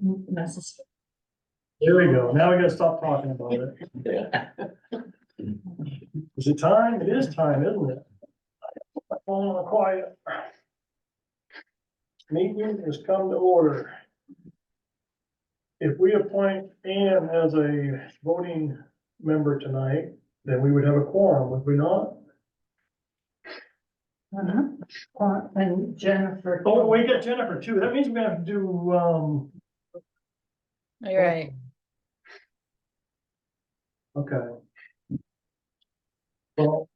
necessary. There we go. Now we gotta stop talking about it. Yeah. Is it time? It is time, isn't it? Oh, quiet. Meeting has come to order. If we appoint Ann as a voting member tonight, then we would have a quorum, would we not? And Jennifer. Oh, we got Jennifer too. That means we have to do, You're right. okay. Well.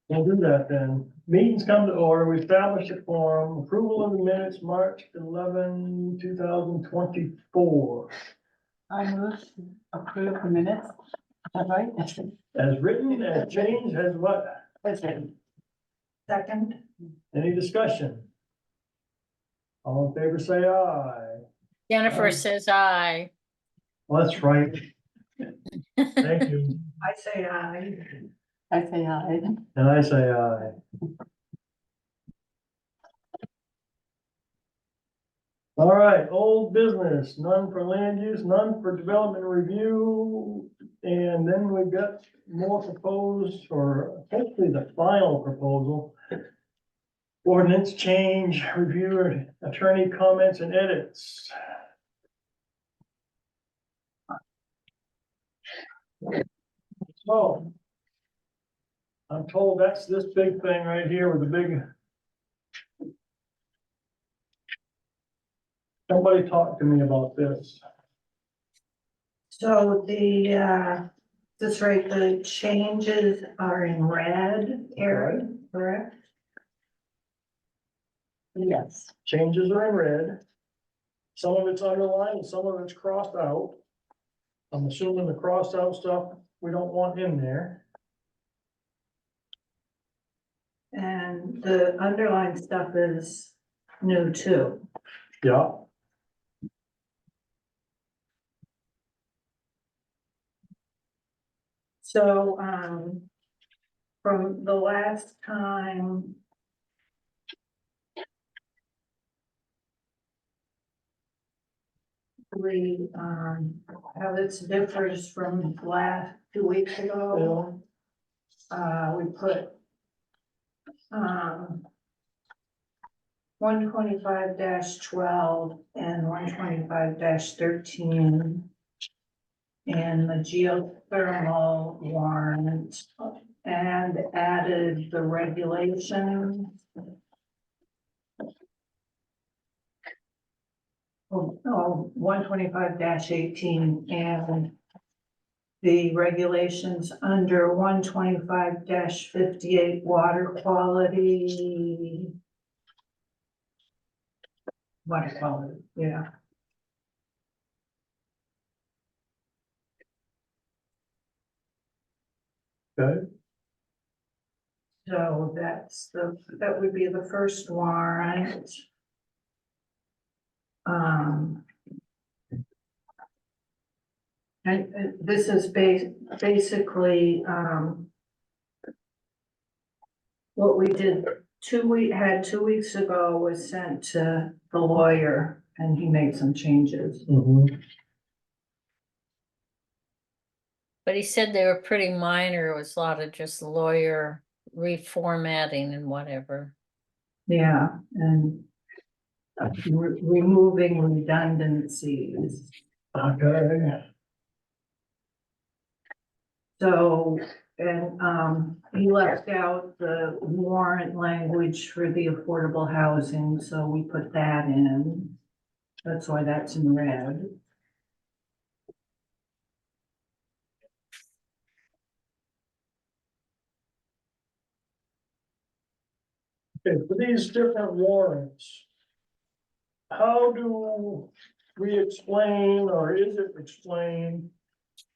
We'll do that then. Meetings come to order. We established a quorum. Approval of the minutes, March 11, 2024. I move to approve the minutes. Is that right? As written, as changed, as what? Second. Any discussion? All in favor, say aye. Jennifer says aye. Well, that's right. Thank you. I say aye. I say aye. And I say aye. All right, old business, none for land use, none for development review. And then we've got more proposed, or hopefully the final proposal. Ordinance change, review, attorney comments and edits. So. I'm told that's this big thing right here with the big. Somebody talk to me about this. So this right, the changes are in red area, correct? Yes. Changes are in red. Some of it's underlined, some of it's crossed out. I'm assuming the crossed out stuff we don't want in there. And the underlined stuff is new too. Yeah. So, from the last time. We, how this differs from last 2 weeks ago. We put. 125-12 and 125-13. And the geothermal warrant and added the regulations. Oh, 125-18 and the regulations under 125-58 water quality. Water quality, yeah. Okay, So that would be the first warrant. And this is basically, what we did 2 weeks ago was sent to the lawyer and he made some changes. But he said they were pretty minor. It was a lot of just lawyer reformatting and whatever. Yeah, and removing redundancies. okay, So, and, he left out the warrant language for the affordable housing, so we put that in. That's why that's in red. okay, for these different warrants. How do we explain, or is it explained?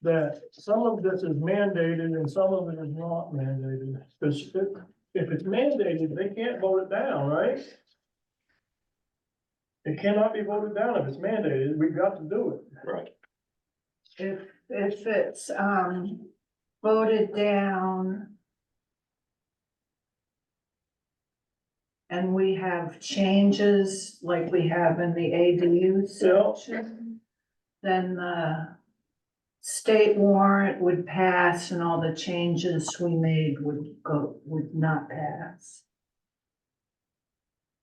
That some of this is mandated and some of it is not mandated, because if it's mandated, they can't vote it down, right? It cannot be voted down if it's mandated, we've got to do it. Right. If it's, voted down. and we have changes like we have in the ADU section, then the state warrant would pass and all the changes we made would not pass.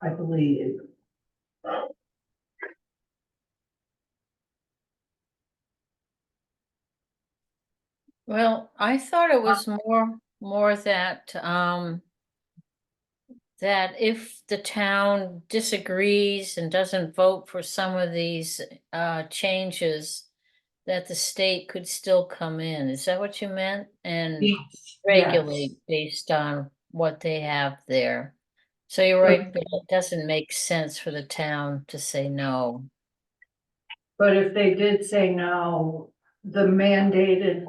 I believe. Well, I thought it was more that, that if the town disagrees and doesn't vote for some of these, changes, that the state could still come in. Is that what you meant? And Yes. regulate based on what they have there. So you're right, but it doesn't make sense for the town to say no. But if they did say no, the mandated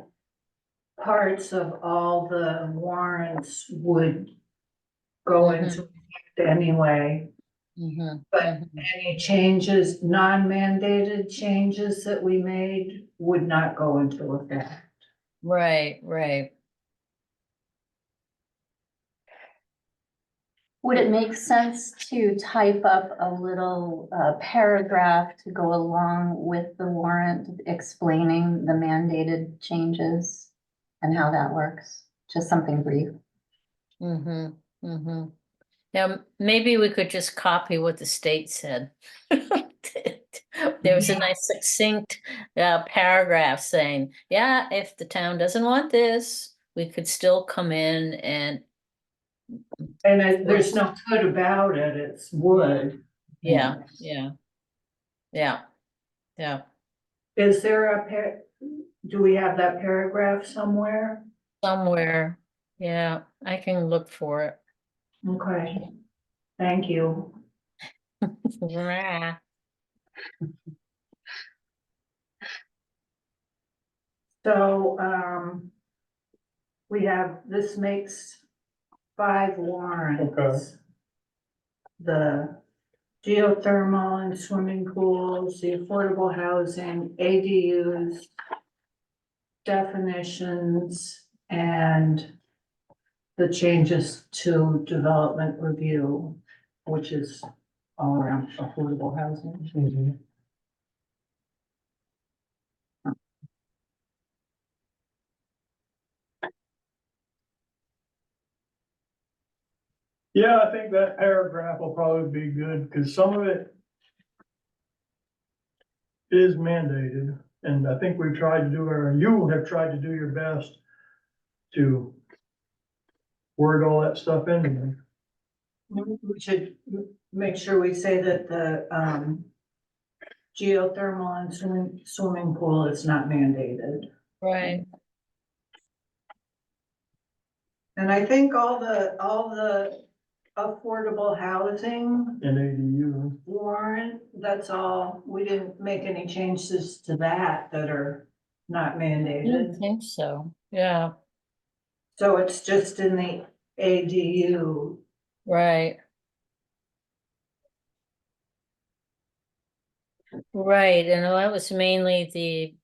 parts of all the warrants would go into effect anyway. Mhm, But mhm. any changes, non-mandated changes that we made would not go into effect. Right, right. Would it make sense to type up a little paragraph to go along with the warrant explaining the mandated changes and how that works? Just something brief. Mm-hmm, mm-hmm. Yeah, maybe we could just copy what the state said. There was a nice succinct paragraph saying, yeah, if the town doesn't want this, we could still come in and, There's no good about it, it's would. yeah, yeah. Yeah, yeah, Is there do we have that paragraph somewhere? somewhere. Yeah, I can look for it. Okay, thank you. Rah. So, this makes 5 warrants. Okay. The geothermal and swimming pools, the affordable housing, ADUs, definitions, and the changes to development review, which is all around affordable housing. Yeah, I think that paragraph will probably be good, because some of it is mandated, and I think we've tried to do, or you have tried to do your best to word all that stuff in there. We should make sure we say that the, geothermal and swimming pool is not mandated. Right, And I think all the affordable housing In ADU, warrant, that's all, we didn't make any changes to that are not I didn't mandated. think so. Yeah, So it's just in the ADU. right. Right, and that was mainly the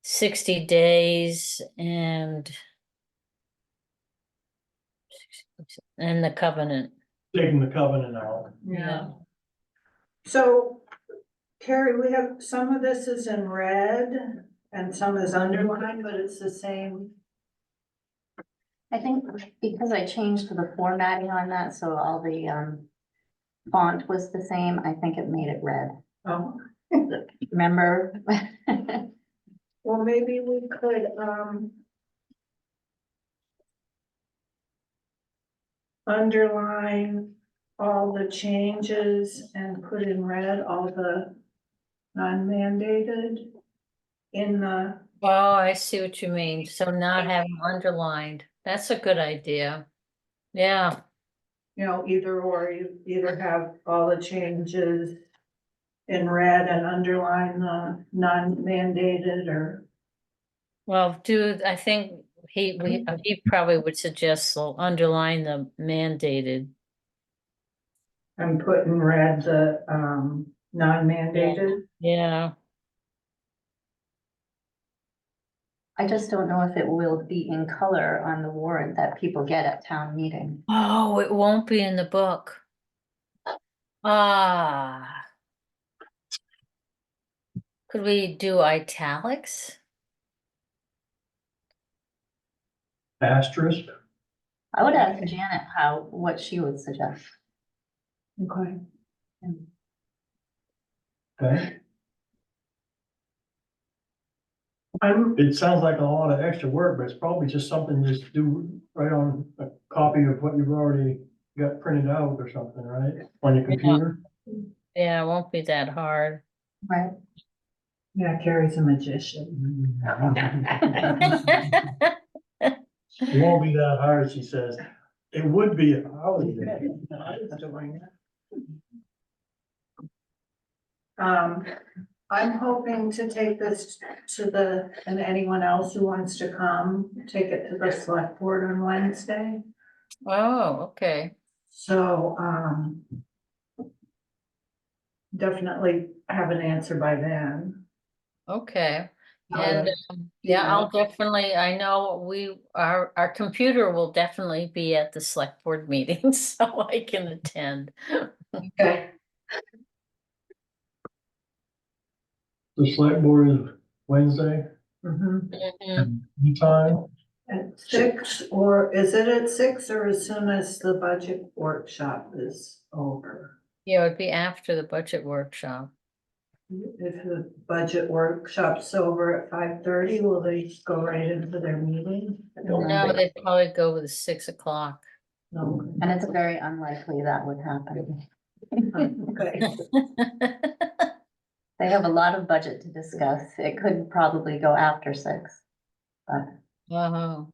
60 days and the covenant. taking the covenant out. Yeah. So, Carrie, we have, some of this is in red and some is underlined, but it's the same. I think because I changed the formatting on that, so all the font was the same, I think it made it red. Oh, Remember? well, maybe we could, underline all the changes and put in red all the non-mandated in the, Oh, I see what you mean. So not having underlined. That's a good idea. Yeah, either or, you either have all the changes in red and underline the non-mandated, or, well, I think he probably would suggest so underline the mandated. and put in red the, non-mandated. Yeah, I just don't know if it will be in color on the warrant that people get at town meeting. Oh, it won't be in the book. Ah. Could we do italics? Asterisk, I would ask Janet what she would suggest. Okay. okay? I'm, It sounds like a lot of extra work, but it's probably just something just do right on a copy of what you've already got printed out or something, right? On your computer. Yeah, it won't be that hard. Right. yeah, Carrie's a magician. It won't be that hard, she says. It would be if I was there. I was doing it. I'm hoping to take this to and anyone else who wants to come, take it to the select board on Wednesday. Oh, okay. So, definitely have an answer by then. Okay. Uh, And yeah, I'll definitely, I know our computer will definitely be at the select board meeting, so I can attend. Okay. The select board is Wednesday, Mhm. Mhm. time. At 6, or is it at 6 or as soon as the budget workshop is over? Yeah, it'd be after the budget workshop. If the budget workshop's over at 5:30, will they go right into their meeting? No, they'd probably go with 6 o'clock. No. And it's very unlikely that would happen. Okay. They have a lot of budget to discuss. It could probably go after 6. But Oh,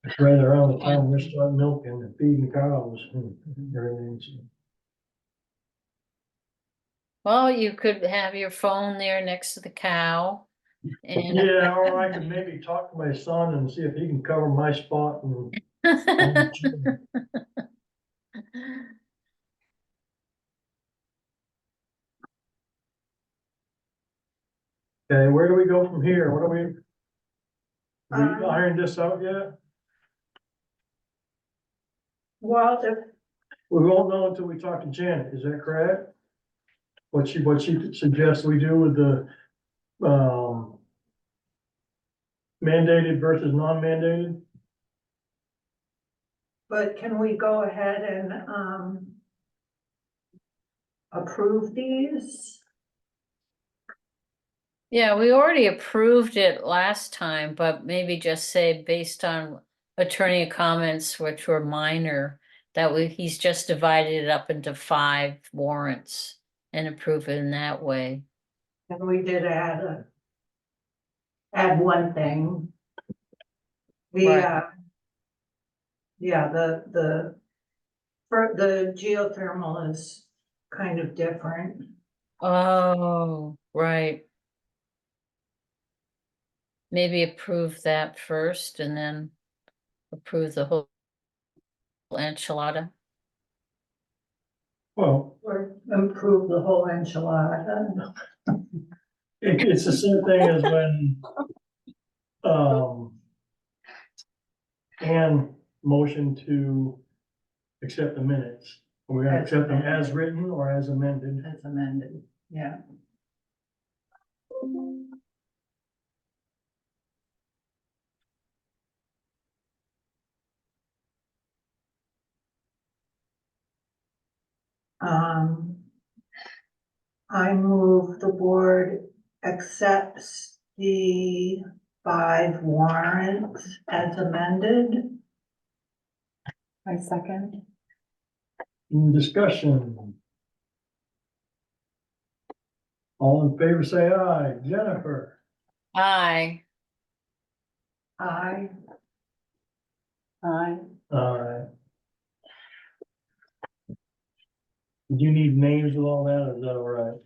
It's right around the time we're starting milking and feeding cows and everything. So. well, you could have your phone there next to the cow. And Yeah, or I could maybe talk to my son and see if he can cover my spot and. Okay, where do we go from here? What are we? We ironed this out yet? Well, if We won't know until we talk to Janet, is that correct? What she suggests we do with the, mandated versus non-mandated? But can we go ahead and, approve these? yeah, we already approved it last time, but maybe just say based on attorney comments, which were minor, that he's just divided it up into 5 warrants and approve it in that way. And we did add one thing. The, Right. yeah, for the geothermal is kind of different. Oh, right. Maybe approve that first and then approve the whole enchilada. Well, Or improve the whole enchilada. it's the same thing as when, Ann motioned to accept the minutes. We're gonna accept them as written or as amended. As amended, yeah. I move the board accepts the 5 warrants as amended. I second. Any discussion? All in favor, say aye. Jennifer? Aye. Aye. Aye. Aye. Do you need names with all that, or is that all right?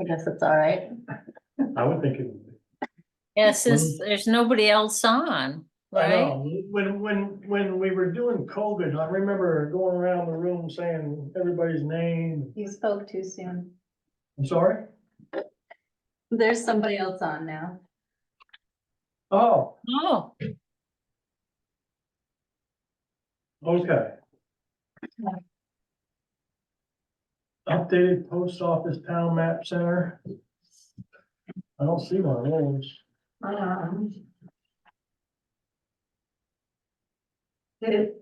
I guess it's all right. I would think it would be. Yeah, since there's nobody else on, I right? know, when we were doing COVID, I remember going around the room saying everybody's name. You spoke too soon. I'm sorry? There's somebody else on now. Oh, Oh, okay. Updated post office town map center. I don't see one of those. Um, Did,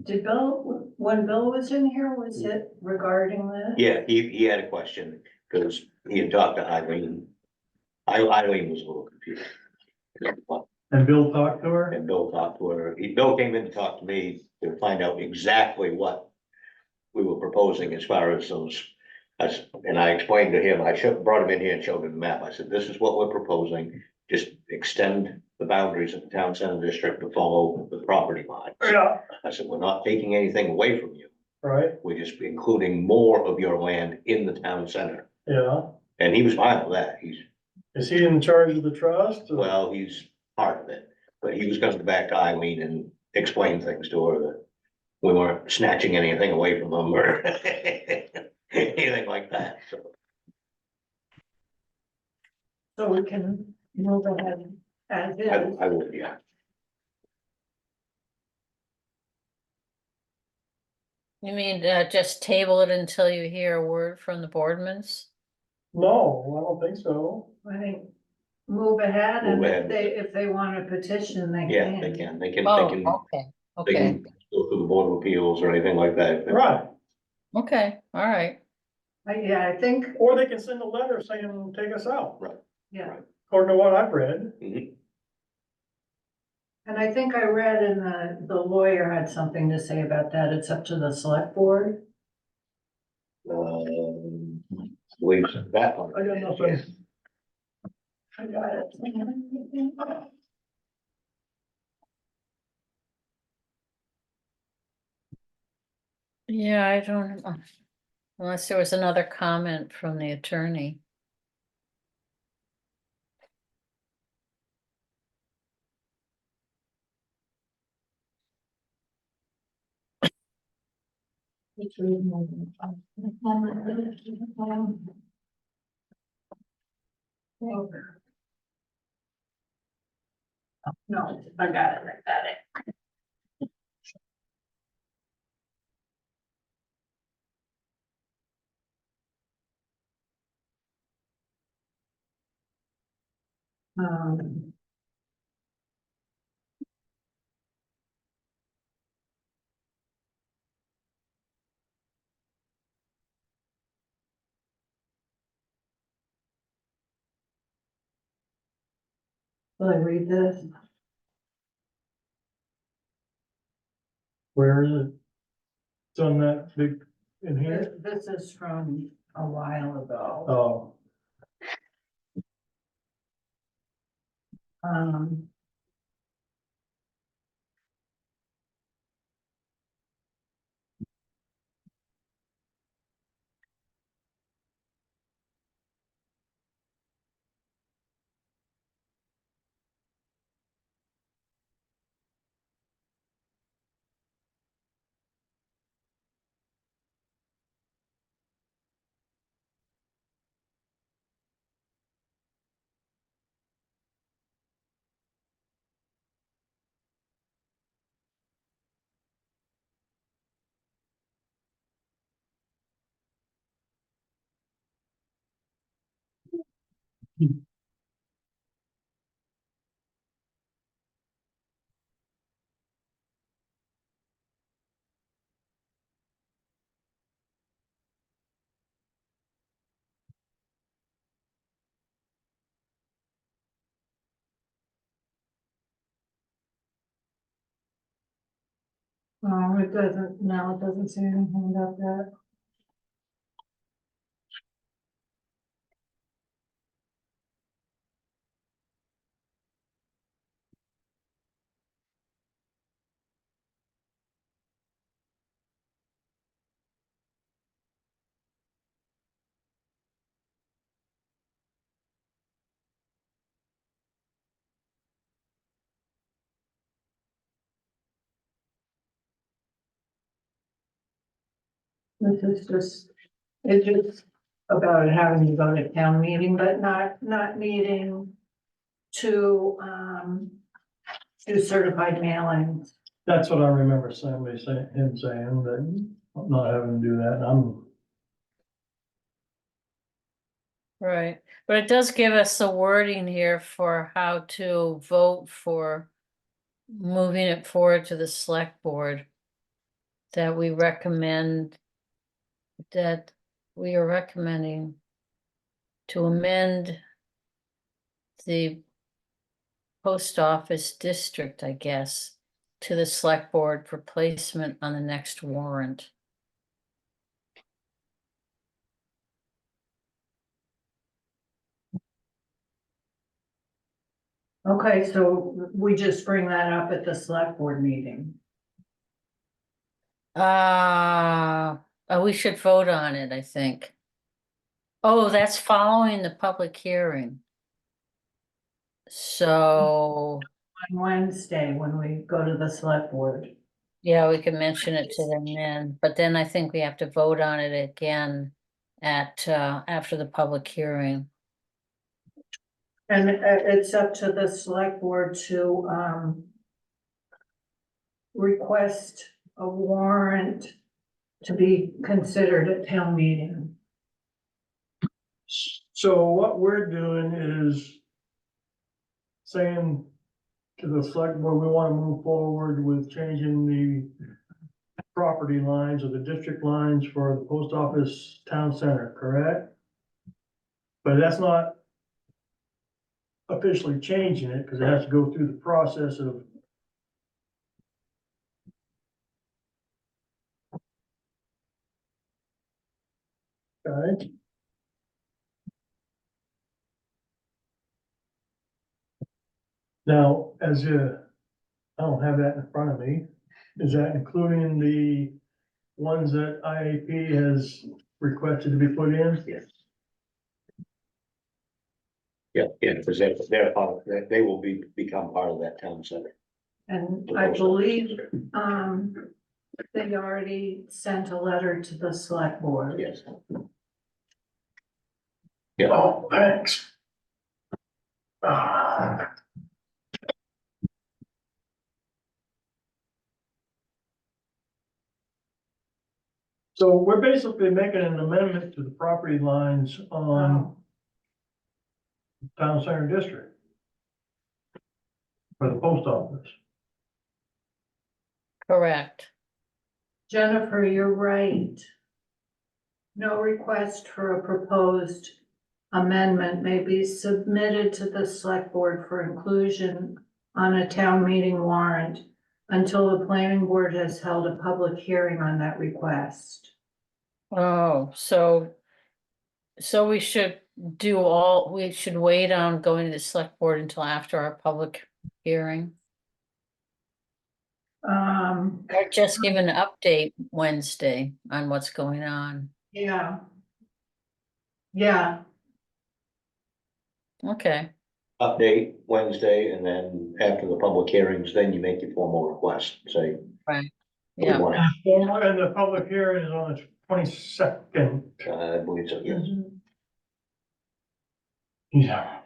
did Bill, when Bill was in here, was it regarding this? Yeah, he had a question, because he had talked to Eileen. Eileen was a little confused. And Bill talked to her? And Bill talked to her, Bill came in to talk to me to find out exactly what we were proposing as far as those. And I explained to him, brought him in here and showed him the map, I said, this is what we're proposing, just extend the boundaries of the town center district to follow the property line. Yeah. I said, we're not taking anything away from you, Right, we're just including more of your land in the town center. yeah. And he was fine with that, Is he in charge of the trust? or- well, he's part of it, but he was gonna go back to Eileen and explain things to her that we weren't snatching anything away from them or anything like that, so. So we can move ahead as is. I would, yeah. you mean, just table it until you hear a word from the boardmans? No, I don't think so. I think move ahead and Move if ahead. if they want to petition, they Yeah, can. they can, Oh, they okay, okay, can go through the board of appeals or anything like that. Right, okay, all right. Yeah, I think, or they can send a letter saying, take us out, yeah, according to what I've read. Mhm. and I think I read in the lawyer had something to say about that. It's up to the select board. Believe that one. I got nothing. I got it. Yeah, I don't, unless there was another comment from the attorney. No, I got it. Um. Will I read this? Where is it? It's on that big, in here? This is from a while ago. Oh, Um. It doesn't, no, it doesn't say anything about that. This is just, it just about it having to go to town meeting, but not needing to, do certified mailings. That's what I remember somebody saying, him saying, that not having to do that, and I'm, Right, but it does give us the wording here for how to vote for moving it forward to the select board. That we recommend, that we are recommending to amend the post office district, I guess, to the select board for placement on the next warrant. Okay, so we just bring that up at the select board meeting. We should vote on it, I think. Oh, that's following the public hearing. So, On Wednesday, when we go to the select board. yeah, we can mention it to them then, but then I think we have to vote on it again at, after the public hearing. And it's up to the select board to, request a warrant to be considered at town meeting. so what we're doing is saying to the select board, we wanna move forward with changing the property lines or the district lines for the post office town center, correct? But that's not officially changing it, because it has to go through the process of okay. Now, I don't have that in front of me, is that including the ones that IAP has requested to be put in? Yes. Yeah, because they're part of, they will become part of that town center. And I believe, they already sent a letter to the select board. Yes. Yeah, Oh, thanks. Ah. So we're basically making an amendment to the property lines on town center district for the post office. Correct. Jennifer, you're right. No request for a proposed amendment may be submitted to the select board for inclusion on a town meeting warrant until the planning board has held a public hearing on that request. Oh, so we should we should wait on going to the select board until after our public hearing? Or just give an update Wednesday on what's going on? Yeah. Yeah, Okay, update Wednesday, and then after the public hearings, then you make your formal request, say. right, we yeah. want And the public hearing is on the 22nd. it. I believe so, yes. Yeah.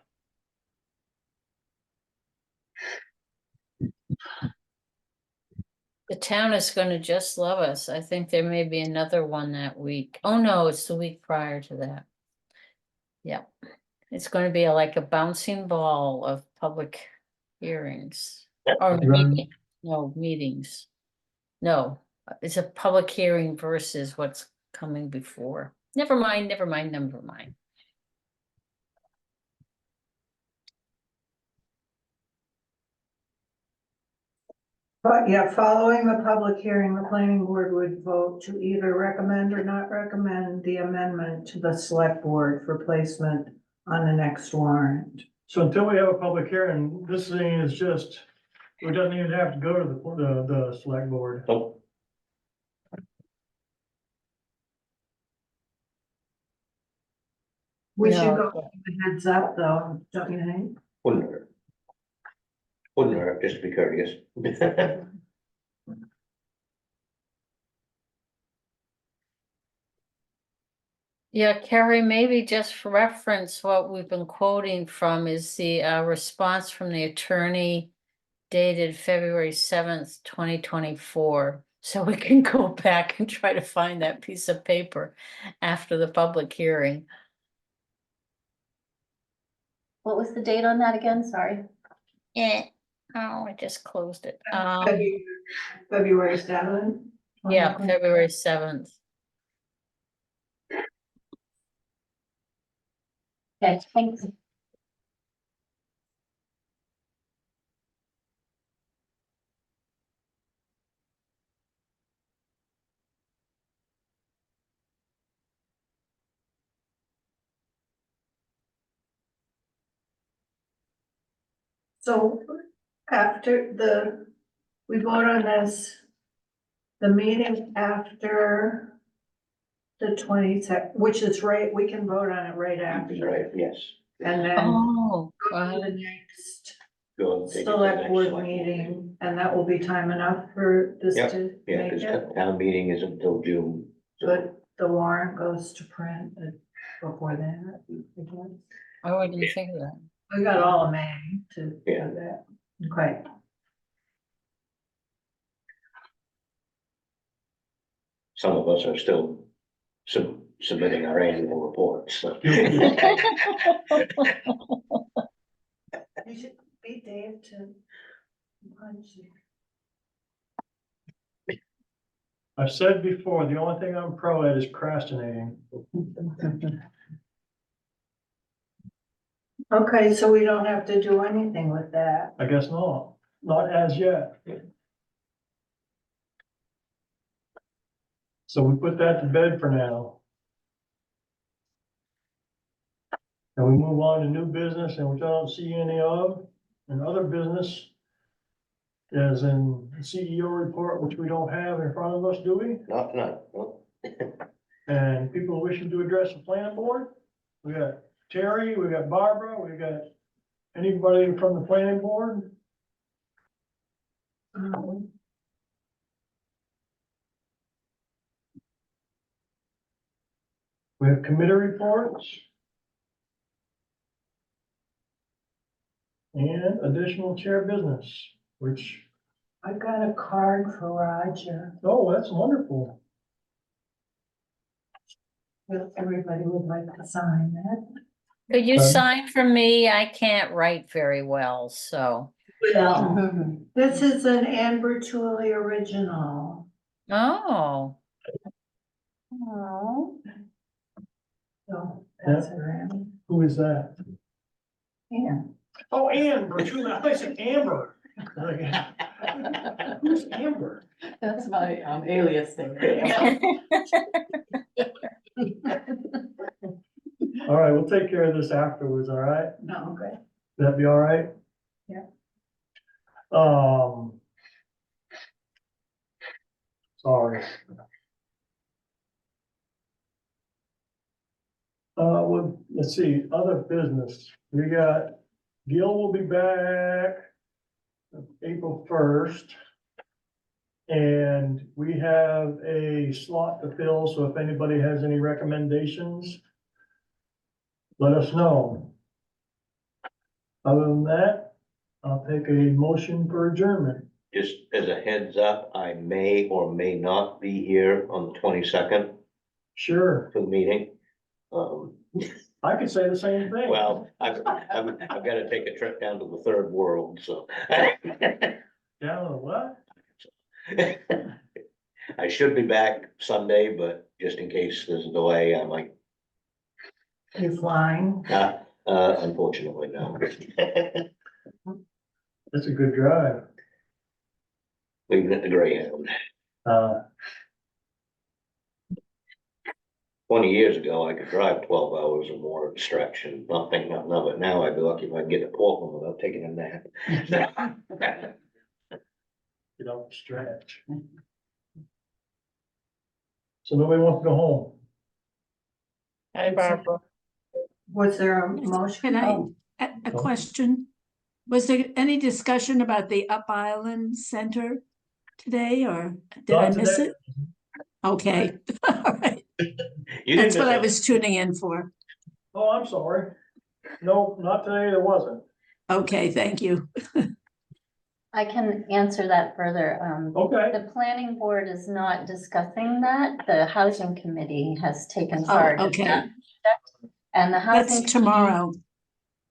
The town is gonna just love us. I think there may be another one that week. Oh, no, it's the week prior to that. Yep, it's gonna be like a bouncing ball of public hearings. Or meetings. No, it's a public hearing versus what's coming before. Never mind, never mind, never mind. but yeah, following the public hearing, the planning board would vote to either recommend or not recommend the amendment to the select board for placement on the next warrant. So until we have a public hearing, this thing is just, it doesn't even have to go to the select board. So, We should No, go with a heads up though, don't you think? wouldn't hurt. Wouldn't hurt, just to be courteous. Yeah, Carrie, maybe just for reference, what we've been quoting from is the response from the attorney dated February 7th, 2024. So we can go back and try to find that piece of paper after the public hearing. What was the date on that again? Sorry. Yeah. Oh, I just closed it. February 7th. Yeah, February 7th. Okay, thanks. So after we vote on this, the meeting after the 22nd, which is right, we can vote on it right after. Right, yes. And then Oh, go to the next Go and take it to the select next board select meeting, and that will be time enough for this Yep, to Yeah, make because it. town meeting is until June. But the warrant goes to print before that, I guess. oh, I didn't think of that. We got all of May to do Yeah. that. Okay. Some of us are still submitting our annual reports, so. You should beat Dave to punch you. I've said before, the only thing I'm pro at is procrastinating. Okay, so we don't have to do anything with that. I guess not as yet. So we put that to bed for now. And we move on to new business and which I don't see any of, and other business. As in the CEO report, which we don't have in front of us, do we? No. And people wishing to address the planning board? We got Terry, we got Barbara, we got anybody from the planning board? We have committee reports. And additional chair business, which, I got a card for Roger. oh, that's wonderful. If everybody would like to sign that. Could you Okay. sign for me? I can't write very well, so. Well, this is an Amber Tooley original. Oh, Oh, So that's her in. Who is that? Yeah. Oh, Ann, Bertuna, I said Amber. Who's Amber? That's my alias thing. All right, we'll take care of this afterwards, all right? No, okay. That'd be all right? Yeah. Sorry. Well, let's see, other business, we got, Gil will be back April 1st. And we have a slot to fill, so if anybody has any recommendations, let us know. Other than that, I'll take a motion for adjournment. Just as a heads up, I may or may not be here on the 22nd Sure, for the meeting. I could say the same thing. Well, I've gotta take a trip down to the third world, so. Down to what? I should be back Sunday, but just in case there's a delay, I might, You flying? unfortunately, no. That's a good drive. Leaving at the Greyhound. 20 years ago, I could drive 12 hours or more at a stretch and not think nothing of it. Now I'd be lucky if I can get to Portland without taking a nap. You don't stretch. So nobody wants to go home. hi Barbara. Was there a motion? Can I, Oh, a question? Was there any discussion about the Up Island Center today, or did I Not miss today. it? Okay, all right. You That's didn't what I miss was tuning in for. Oh, I'm sorry. No, not today, there wasn't. Okay, thank you. I can answer that further. Okay, The planning board is not discussing that. The housing committee has taken Oh, charge of okay. that. And the That's housing. tomorrow.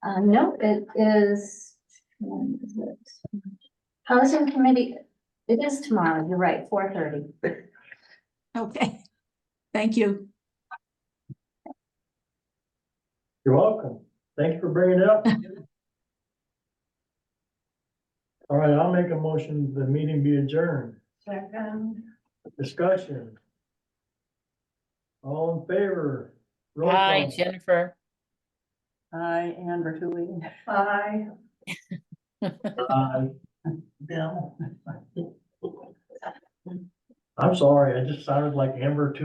No, it is. When is it? Housing committee, it is tomorrow, you're right, 4:30. Okay. Thank you. you're welcome. Thank you for bringing it up. All right, I'll make a motion, the meeting be adjourned. Second. Discussion. All in favor? Roll Hi, call. Jennifer. Hi, Anne Bertulli. Bye. Aye. Bill. I'm sorry, I just sounded like Amber too.